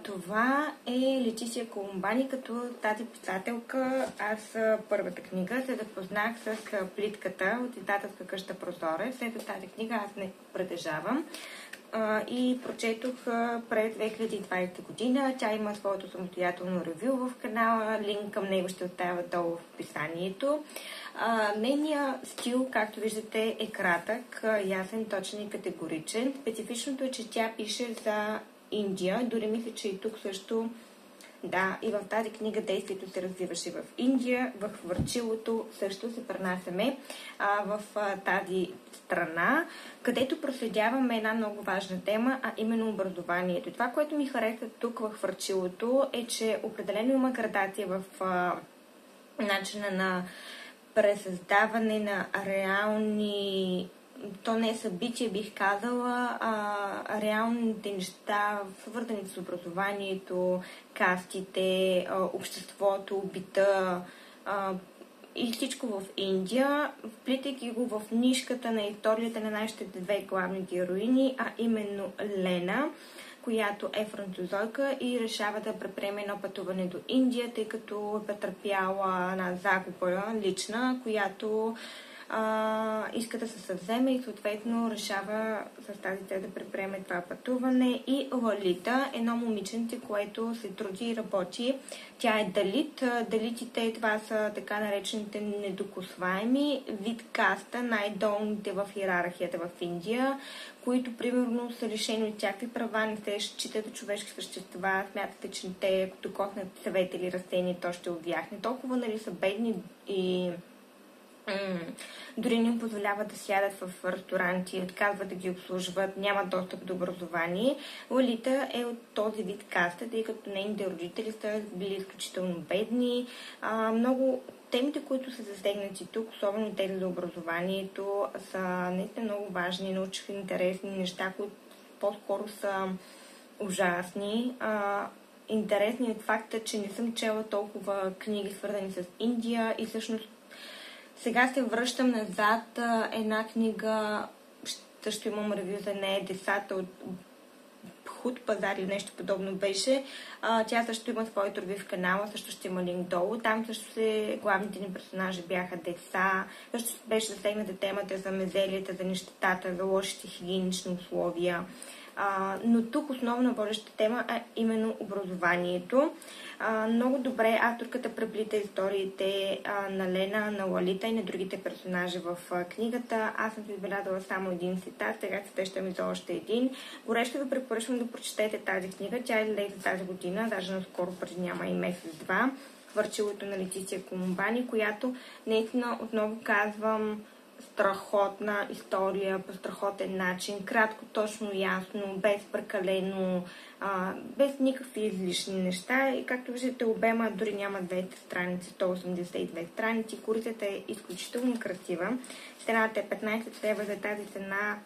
S1: Това е Летисия Колумбани, като тази писателка. Аз първата книга се запознах с Плитката от издателска къща Прозорец. Ето тази книга аз не притежавам и прочетох през 2020 година. Тя има своето самостоятелно ревю в канала. Линк към него ще оставя долу в описанието. Нейният стил, както виждате, е кратък, ясен, точен и категоричен. Специфичното е, че тя пише за Индия. Дори мисля, че и тук също, да, и в тази книга действието се развиваше в Индия, в Върчилото също се пренасяме в тази страна, където проследяваме една много важна тема, а именно образованието. Това, което ми хареса тук в Върчилото е, че определено има градация в начина на пресъздаване на реални, то не е събитие, бих казала, реалните неща, свързани с образованието, кастите, обществото, бита и всичко в Индия, вплитайки го в нишката на историята на нашите 2 главни героини, а именно Лена, която е французойка и решава да предприеме едно пътуване до Индия, тъй като е претърпяла една загуба лична, която иска да се съвземе и съответно решава с тази цел да предприеме това пътуване. И Лалита, едно момиченце, което се труди и работи. Тя е далит. Далитите, това са така наречените недокосваеми вид каста, най-долните в иерархията в Индия, които примерно са лишени от всякакви права, не се считат за човешки същества, смятате, че те, ако докоснат цвете или растения, то ще увяхне. Толкова, нали, са бедни и дори не им позволяват да сядат в ресторанти, отказват да ги обслужват, нямат достъп до образование. Лолита е от този вид каста, тъй като нейните родители са били изключително бедни. Много темите, които са засегнати тук, особено тези за образованието, са наистина много важни, научих интересни неща, които по-скоро са ужасни. Интересни от факта, че не съм чела толкова книги, свързани с Индия и всъщност сега се връщам назад. Една книга, също имам ревю за нея, Децата от Худ пазар или нещо подобно беше. Тя също има своето ревю в канала, също ще има линк долу. Там също главните ни персонажи бяха деца. Също беше засегната темата за мезелията, за нещетата, за лошите хигиенични условия. Но тук основна водеща тема е именно образованието. Много добре авторката преплита историите на Лена, на Лалита и на другите персонажи в книгата. Аз съм си избелязала само един цитат, сега се сещам за още един. Горещо ви препоръчвам да прочетете тази книга. Тя е излезе тази година, даже наскоро, преди няма и месец-два. Върчилото на Летисия Колумбани, която наистина, отново казвам, страхотна история, по страхотен начин, кратко, точно, ясно, без прекалено, без никакви излишни неща. И както виждате, обема дори няма 200 страници, 182 страници. Корицата е изключително красива. Цената е 15 лева за тази цена.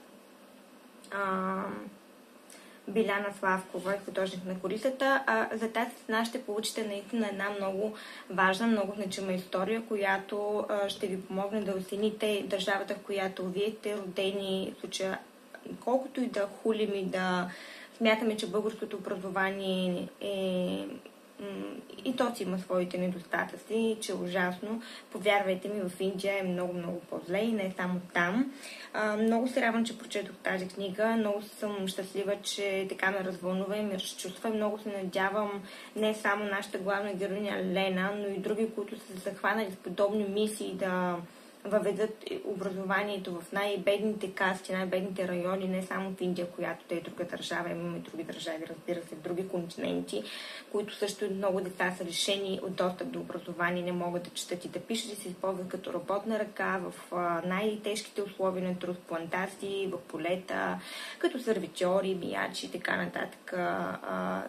S1: Биляна Славкова е художник на корицата. За тази цена ще получите наистина една много важна, много значима история, която ще ви помогне да оцените държавата, в която вие сте родени. В случая, колкото и да хулим и да смятаме, че българското образование и то си има своите недостатъци, че е ужасно. Повярвайте ми, в Индия е много, много по-зле и не само там. Много се радвам, че прочетох тази книга. Много съм щастлива, че така ме развълнува и ме разчувства. Много се надявам не само нашата главна героиня Лена, но и други, които са се захванали с подобни мисии да въведат образованието в най-бедните касти, най-бедните райони, не само в Индия, която да е друга държава, имаме други държави, разбира се, в други континенти, които също много деца са лишени от достъп до образование, не могат да четат и да пишат и се използват като работна ръка в най-тежките условия на труд, плантации, в полета, като сервитьори, биячи и така нататък.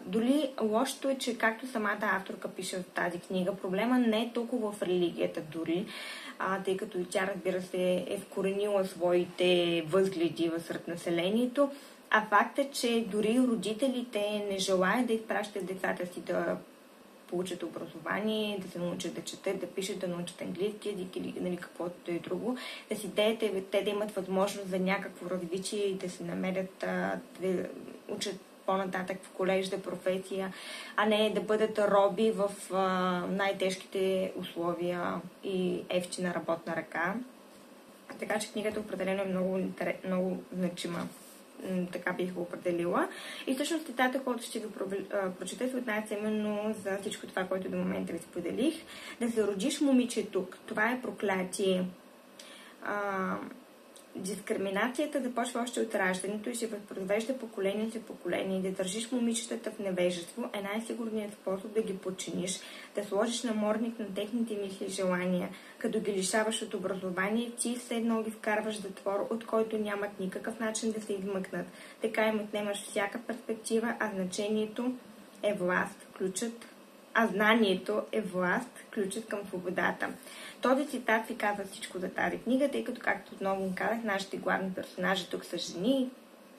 S1: Дори лошото е, че както самата авторка пише в тази книга, проблема не е толкова в религията дори, тъй като и тя, разбира се, е вкоренила своите възгледи сред населението, а факт е, че дори родителите не желаят да изпращат децата си да получат образование, да се научат да четат, да пишат, да научат английски език или каквото и друго, да си идеята те да имат възможност за някакво развитие и да се намерят да учат по-нататък в колежда, професия, а не да бъдат роби в най-тежките условия и евтина работна ръка. Така че книгата определено е много значима. Така бих го определила. И всъщност цитата, който ще ви прочета, се отнася именно за всичко това, което до момента ви споделих. Да се родиш момиче тук. Това е проклятие. Дискриминацията започва още от раждането и се възпроизвежда поколение за поколение. Да държиш момичетата в невежество е най-сигурният способ да ги подчиниш, да сложиш намордник на техните мисли и желания. Като ги лишаваш от образование, ти все едно ги вкарваш в затвор, от който нямат никакъв начин да се измъкнат. Така им отнемаш всяка перспектива, а знанието е власт, ключът към свободата. Този цитат ви казва всичко за тази книга, тъй като, както отново казах, нашите главни персонажи тук са жени,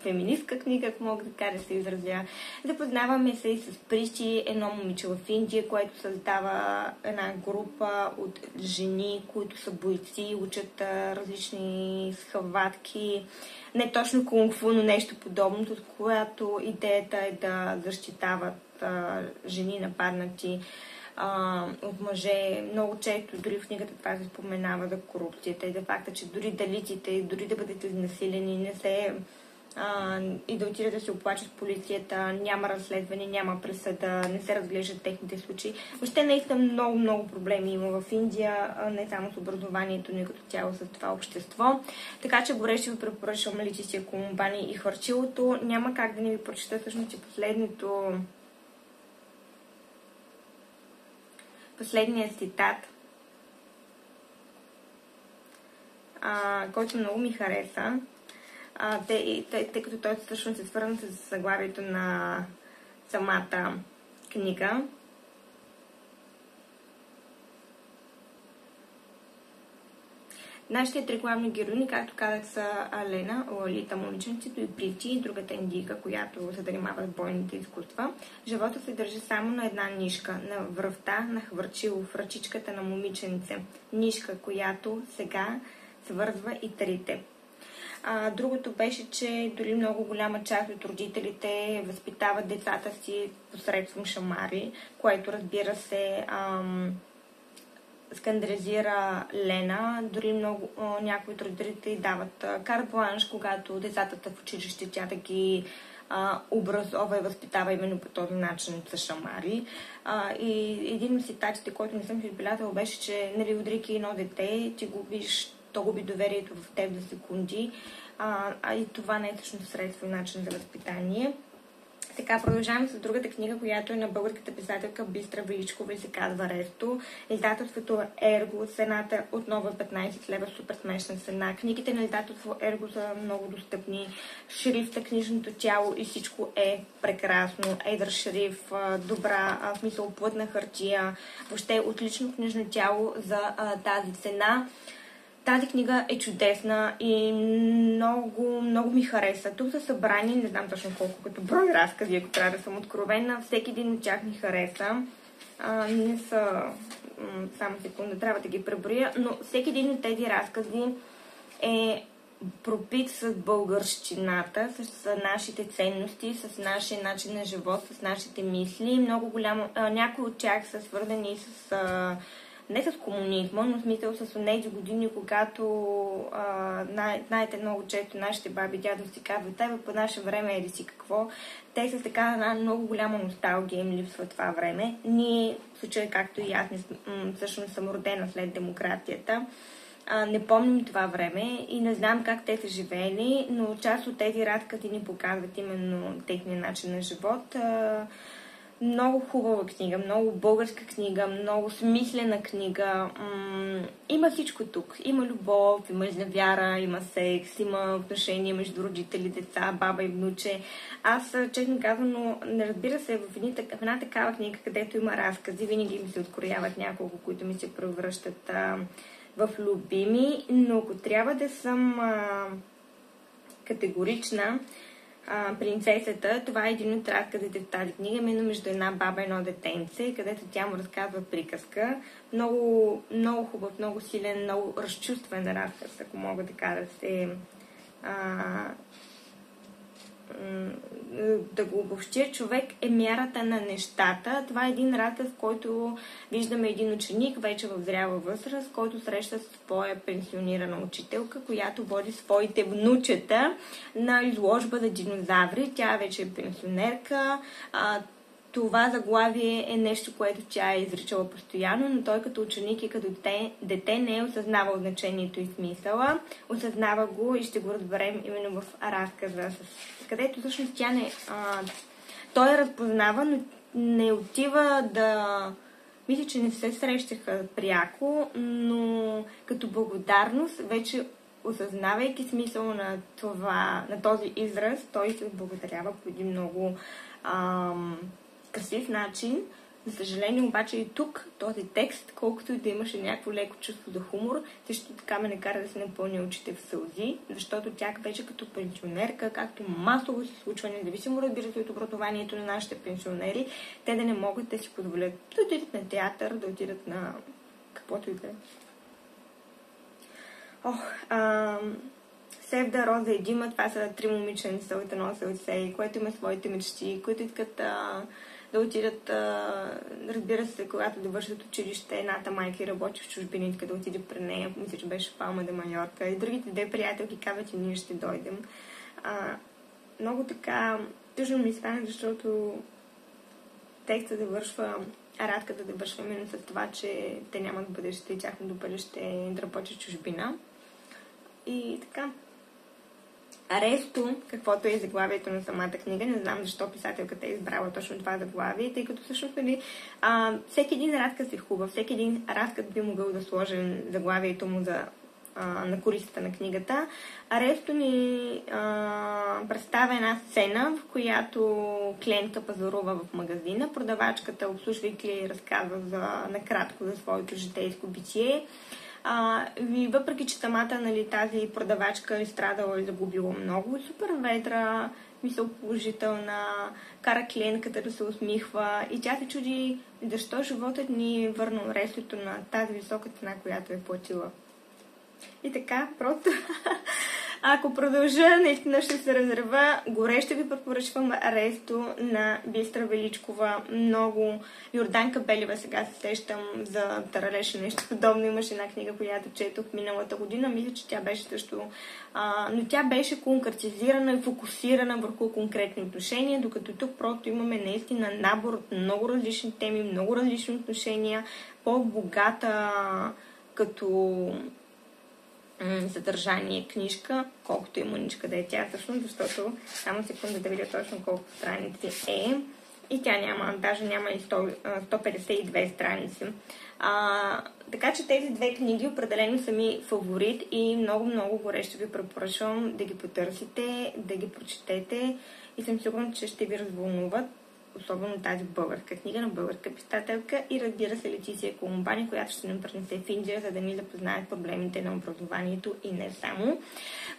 S1: феминистка книга, ако мога да кажа, се изразя. Запознаваме се и с Приши, едно момиче в Индия, което създава една група от жени, които са бойци, учат различни схватки, не точно кунг-фу, но нещо подобно, от което идеята е да защитават жени нападнати от мъже. Много често, дори в книгата това се споменава за корупцията и за факта, че дори далиците, дори да бъдете изнасилени, не се и да отидат да се оплачат в полицията, няма разследване, няма присъда, не се разглеждат техните случаи. Въобще наистина много проблеми има в Индия, не само с образованието, но и като цяло с това общество. Така че горещо ви препоръчвам Летисия Колумбани и Хвърчилото. Няма как да не ви прочета всъщност и последният цитат, който много ми хареса, тъй като той всъщност е свързан с заглавието на самата книга. Нашите три главни героини, както казах, са Лена, Лолита, момиченцето и Прити, другата индийка, която се занимава с бойните изкуства. Живота се държи само на една нишка, на връвта на Хвърчило, в ръчичката на момиченце. Нишка, която сега свързва и трите. Другото беше, че дори много голяма част от родителите възпитават децата си посредством шамари, което, разбира се, скандализира Лена. Дори някои от родителите дават карт-бланш, когато децата са в училище, тя да ги образова и възпитава именно по този начин с шамари. И един от цитатите, който не съм си отбелязала, беше, че удрики едно дете, то губи доверието в теб за секунди. И това не е всъщност средство и начин за възпитание. Така, продължавам с другата книга, която е на българската писателка Бистра Величкова и се казва Ресто. Издателството Ерго, цената отново 15 лева, супер смешна цена. Книгите на издателство Ерго са много достъпни. Шрифта, книжното тяло и всичко е прекрасно. Едър шрифт, добра, в смисъл плътна хартия. Въобще отлично книжно тяло за тази цена. Тази книга е чудесна и много, много ми хареса. Тук са събрани, не знам точно колко като брой разкази, ако трябва да съм откровена. Всеки един от тях ми хареса. Не са... Само секунда, трябва да ги преброя. Но всеки един от тези разкази е пропит с българщината, с нашите ценности, с нашия начин на живот, с нашите мисли. Много голямо... Някои от тях са свързани с... не с комунизма, но в смисъл с тези години, когато, знаете, много често нашите баби и дядовци казват, по наше време еди си какво. Те са така една много голяма носталгия им липсва това време. Ние, в случая както и аз, всъщност съм родена след демокрацията, не помним това време и не знам как те са живели, но част от тези разкази ни показват именно техния начин на живот. Много хубава книга, много българска книга, много смислена книга. Има всичко тук. Има любов, има изневяра, има секс, има отношения между родители, деца, баба и внуче. Аз, честно казано, не разбира се, в една такава книга, където има разкази, винаги ми се открояват няколко, които ми се превръщат в любими, но ако трябва да съм категорична, принцесата, това е един от разказите в тази книга, именно между една баба и едно детенце, където тя му разказва приказка. Много, много хубав, много силен, много разчувствен разказ, ако мога така да го обобщя. Човек е мярата на нещата. Това е един разказ, в който виждаме един ученик, вече в зряла възраст, който среща своя пенсионирана учителка, която води своите внучета на изложба за динозаври. Тя вече е пенсионерка. Това заглавие е нещо, което тя е изричала постоянно, но той като ученик и като дете не е осъзнавал значението и смисъла. Осъзнава го и ще го разберем именно в разказа, където всъщност тя не... той я разпознава, но не отива да... Мисля, че не се срещаха пряко, но като благодарност, вече осъзнавайки смисъл на този израз, той се отблагодарява по един много красив начин. За съжаление, обаче и тук този текст, колкото и да имаше някакво леко чувство за хумор, също така ме накара да се напълня очите в сълзи, защото тя вече като пенсионерка, както масово се случва, независимо, разбира се, от образованието на нашите пенсионери, те да не могат да си позволят да отидат на театър, да отидат на каквото и да е. Севда, Роза и Дима, това са 3 момиченца от едно селце, което има своите мечти, които искат да отидат, разбира се, когато довършат училище, едната майка работи в чужбина, иска да отиде при нея, мисля, че беше в Палма де Майорка, и другите 2 приятелки казват, че ние ще дойдем. Много така тъжно ми стане, защото текстът завършва, радката завършва именно с това, че те нямат бъдеще и тяхното бъдеще е да работи в чужбина. И така. Ресто, каквото е заглавието на самата книга, не знам защо писателката е избрала точно това заглавие, тъй като всъщност всеки един разказ е хубав, всеки един разказ би могъл да сложи заглавието му на корицата на книгата. Ресто ни представя една сцена, в която клиентка пазарува в магазина, продавачката, обслужвайки, разказва накратко за своето житейско битие. И въпреки, че самата тази продавачка е страдала и загубила много, супер ведра, мисъл положителна, кара клиентката да се усмихва и тя се чуди защо животът ни е върнал рестото на тази висока цена, която е платила. И така, просто ако продължа, наистина ще се разрева. Горещо ви препоръчвам Ресто на Бистра Величкова. Много. Йорданка Белева, сега се сещам за Таралеше нещо подобно. Имаше една книга, която четох миналата година. Мисля, че тя беше също... но тя беше конкретизирана и фокусирана върху конкретни отношения, докато тук просто имаме наистина набор от много различни теми, много различни отношения, по-богата като съдържание книжка, колкото и мъничка да е тя всъщност, защото само секунда да видя точно колко страници е. И тя даже няма и 152 страници. Така че тези две книги определено са ми фаворит и много горещо ви препоръчвам да ги потърсите, да ги прочетете и съм сигурна, че ще ви развълнуват. Особено тази българска книга на българска писателка и разбира се Летиция Колумбани, която ще ни пренесе в Индия, за да ни запознаят проблемите на образованието и не само.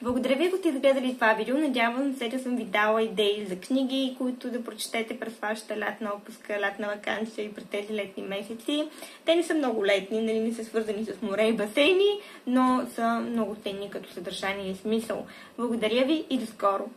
S1: Благодаря ви, ако сте изгледали това видео. Надявам се, че съм ви дала идеи за книги, които да прочетете през вашата лятна отпуска, лятна ваканция и през тези летни месеци. Те не са много летни, нали, не са свързани с море и басейни, но са много ценни като съдържание и смисъл. Благодаря ви и до скоро!